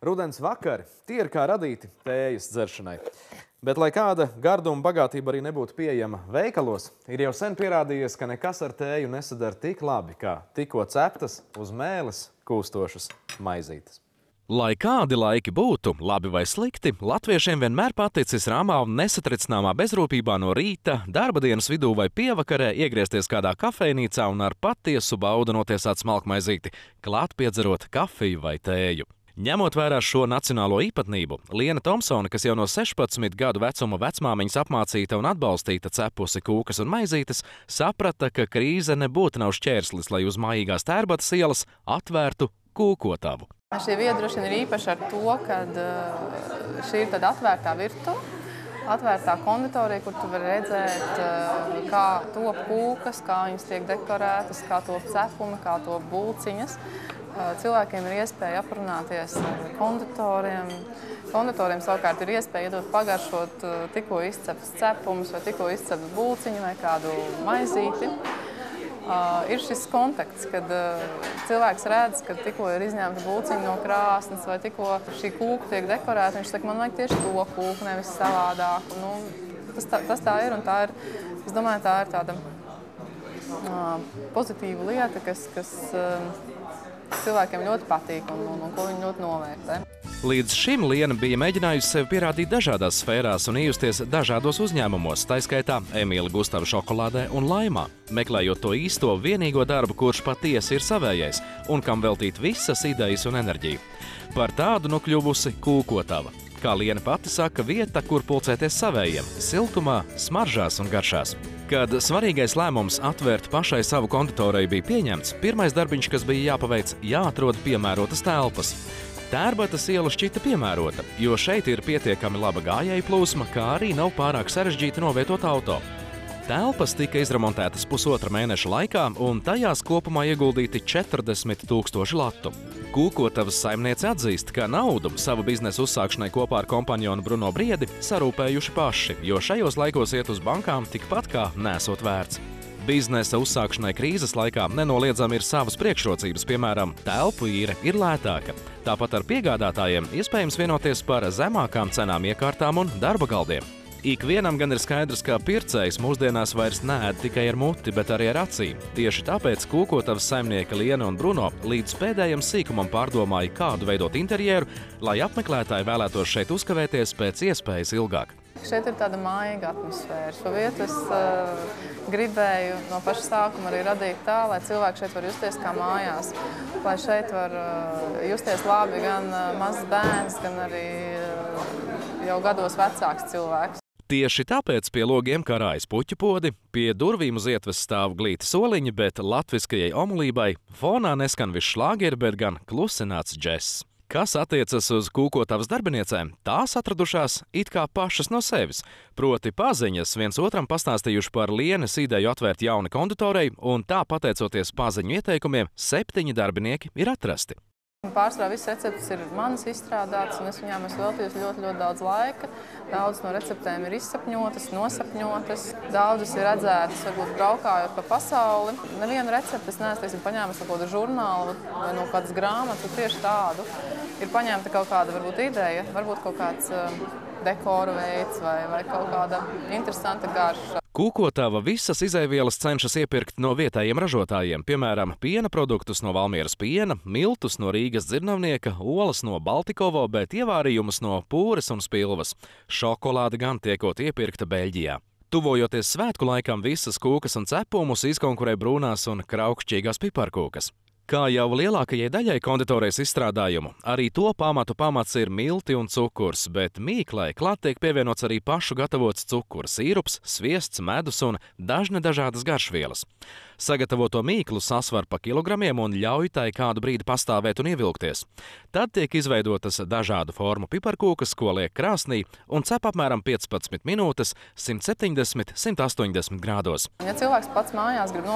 Rudens vakari tie ir kā radīti tējas dzeršanai. Bet, lai kāda garduma bagātība arī nebūtu pieejama veikalos, ir jau sen pierādījies, ka nekas ar tēju nesadara tik labi, kā tikko ceptas uz mēles kūstošas maizītes. Lai kādi laiki būtu, labi vai slikti, latviešiem vienmēr paticis rāmā un nesatricināmā bezrūpībā no rīta, darba dienas vidū vai pievakarē iegriezties kādā kafejnīcā un ar patiesu baudu notiesāt smalkmaizīti, klāt piedzerot kafiju vai tēju. Ņemot vērā šo nacionālo īpatnību, Liena Tomsone, kas jau no 16 gadu vecuma vecmāmiņas apmācīta un atbalstīta cepusi kūkas un maizītes, saprata, ka krīze nebūtu nav šķērslis, lai uz mājīgās Tērbatas ielas atvērtu kūkotavu. Šī vieta droši vien ir īpaša ar to, ka šī ir tāda atvērtā virtuve, atvērtā konditorija, kur tu vari redzēt, kā top kūkas, kā viņas tiek dekorētas, kā top cepumi, kā top bulciņas. Cilvēkiem ir iespēja aprunāties ar konditoriem. Konditoriem savukārt ir iespēja iedot pagaršot tikko izceptas cepumus vai tikko izceptas bulciņu vai kādu maizīti. Ir šis kontakts, kad cilvēks redz, ka tikko ir izņemta bulciņa no krāsnes vai tikko šī kūka tiek dekorēta, viņš saka, man vajag tieši to kūku, nevis savādāku. Nu, tas tā ir un tā ir, es domāju, tā ir tāda pozitīva lieta, kas cilvēkiem ļoti patīk un ko viņi ļoti novērtē. Līdz šim Liena bija mēģinājusi sevi pierādīt dažādās sfērās un iejusties dažādos uzņēmumos, tā skaitā Emīla Gustava šokolādē un laimā, meklējot to īsto vienīgo darbu, kurš patiesi ir savējais un kam veltīt visas idejas un enerģiju. Par tādu nu kļuvusi kūkotava. Kā Liena pati saka, vieta, kur pulcēties savējiem, siltumā, smaržās un garšās. Kad svarīgais lēmums atvērt pašai savu konditoriju bija pieņemts, pirmais darbiņš, kas bija jāpaveic, jāatrod piemērotas telpas. Tērbatas iela šķita piemērota, jo šeit ir pietiekami laba gājēju plūsma, kā arī nav pārāk sarežģīti novietot auto. Telpas tika izremontētas pusotra mēneša laikā, un tajās kopumā ieguldīti 40 000 latu. Kūkotavas saimniece atzīst, ka naudu savu biznesu uzsākšanai kopā ar kompanjonu Bruno Briedi sarūpējuši paši, jo šajos laikos iet uz bankām tikpat kā nesot vērts. Biznesa uzsākšanai krīzes laikā nenoliedzami ir savas priekšrocības, piemēram, telpu īre ir lētāka. Tāpat ar piegādātājiem iespējams vienoties par zemākām cenām iekārtām un darba galdiem. Ikvienam gan ir skaidrs, ka pircējs mūsdienās vairs neēd tikai ar muti, bet arī ar acīm. Tieši tāpēc kūkotavas saimnieka Liena un Bruno līdz pēdējam sīkumam pārdomāja, kādu veidot interjeru, lai apmeklētāji vēlētos šeit uzkavēties pēc iespējas ilgāk. Šeit ir tāda mājīga atmosfēra. Šo vietu es gribēju no paša sākuma arī radīt tā, lai cilvēki šeit var justies kā mājās. Lai šeit var justies labi gan mazs bērns, gan arī jau gados vecāks cilvēks. Tieši tāpēc pie logiem karājas puķu podi, pie durvīm uz ietves stāv glīti soliņi, bet latviskajai omulībai fonā neskan viss šlāgeri, bet gan klusināts džess. Kas attiecas uz kūkotavas darbiniecēm, tās atradušās it kā pašas no sevis. Proti paziņas viens otram pastāstījuši par Lienas ideju atvērt jaunu konditoriju, un tā pateicoties paziņu ieteikumiem, 7 darbinieki ir atrasti. Pārsvarā visas receptes ir manas izstrādātas, un es viņām esmu veltījusi ļoti daudz laika. Daudzas no receptēm ir izsapņotas, nosapņotas, daudzas ir redzētas, varbūt braukājot pa pasauli. Nevienu recepti es neesmu paņēmusi no kāda žurnāla vai no kādas grāmatas, tieši tādu. Ir paņemta kaut kāda varbūt ideja, varbūt kaut kāds dekora veids vai kaut kāda interesanta garša. Kūkotava visas izēvielas cenšas iepirkt no vietējiem ražotājiem, piemēram, piena produktus no Valmieras piena, miltus no Rīgas dzirnavnieka, olas no Baltikovo, bet ievārījumus no Pūres un Spilvas. Šokolāde gan tiekot iepirkta Beļģijā. Tuvojoties svētku laikam, visas kūkas un cepumus izkonkurē brūnās un kraukšķīgās piparkūkas. Kā jau lielākajai daļai konditorijas izstrādājumu, arī to pamats ir milti un cukurs, bet mīklai klāt tiek pievienots arī pašu gatavots cukurs, sīrups, sviests, medus un dažādas garšvielas. Sagatavoto mīklu sasver pa kilogramiem un ļauj tai kādu brīdi pastāvēt un ievilkties. Tad tiek izveidotas dažādu formu piparkūkas, ko liek krāsnī un cep apmēram 15 minūtes 170–180 grādos. Ja cilvēks pats mājās grib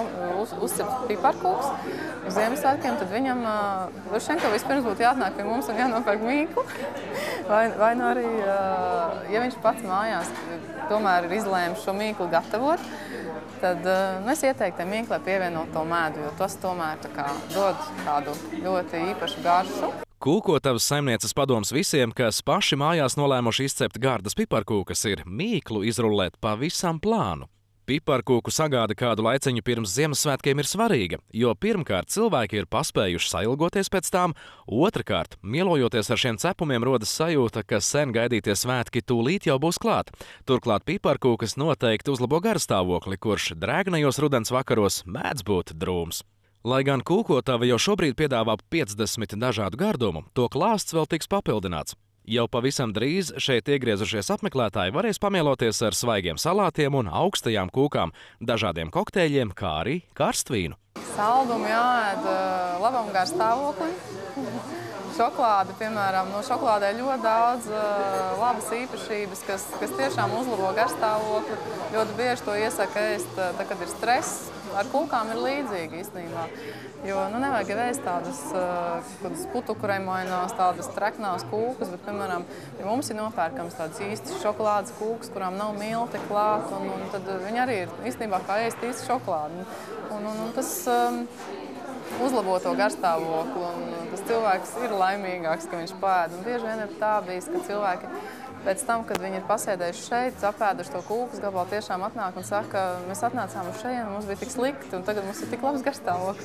uzcept piparkūkas uz Ziemassvētkiem, tad viņam vispirms būtu jāatnāk pie mums un jānopērk mīklu. Vai nu arī, ja viņš pats mājās tomēr ir izlēmis šo mīklu gatavot, tad es ieteiktu mīklai pievienot to medu, jo tas tomēr dod kādu ļoti īpašu garšu. Kūkotavas saimnieces padoms visiem, kas paši mājās nolēmuši izcept gardas piparkūkas, ir mīklu izrullēt pa visam plānu. Piparkūku sagāde kādu laiciņu pirms Ziemassvētkiem ir svarīga, jo pirmkārt cilvēki ir paspējuši sailgoties pēc tām, otrkārt, mielojoties ar šiem cepumiem, rodas sajūta, ka sen gaidītie svētki tūlīt jau būs klāt. Turklāt piparkūkas noteikti uzlabo garstāvokli, kurš drēgnajos rudens vakaros mēdz būt drūms. Lai gan kūkotava jau šobrīd piedāvā 50 dažādu gardumu, to klāsts vēl tiks papildināts. Jau pavisam drīz šeit iegriezušies apmeklētāji varēs pamieloties ar svaigiem salātiem un augstajām kūkām, dažādiem kokteļiem, kā arī karstvīnu. Saldumi jāēd labam garstāvoklim. Šokolāde, piemēram, no šokolādē ļoti daudz labas īpašības, kas tiešām uzlabo garstāvokli. Ļoti bieži to iesaka ēst, tad, kad ir stress. Ar kūkām ir līdzīgi īstenībā, jo nevajag jau ēst tādas putukurēmainās, tādas treknās kūkas, bet, piemēram, ja mums ir nopērkams tādas īstas šokolādes kūkas, kurām nav milti klāt, un tad viņi arī ir īstenībā kā ēst īsti šokolādi. Un tas uzlabo to garstāvokli, un tas cilvēks ir laimīgāks, ka viņš pēd. Un bieži vien ir tā bijis, ka cilvēki pēc tam, kad viņi ir pasēdējuši šeit, apēduši to kūkas gabalu, tiešām atnāk un saka, mēs atnācām uz šejienu, mums bija tik slikti, un tagad mums ir tik labs garstāvoklis.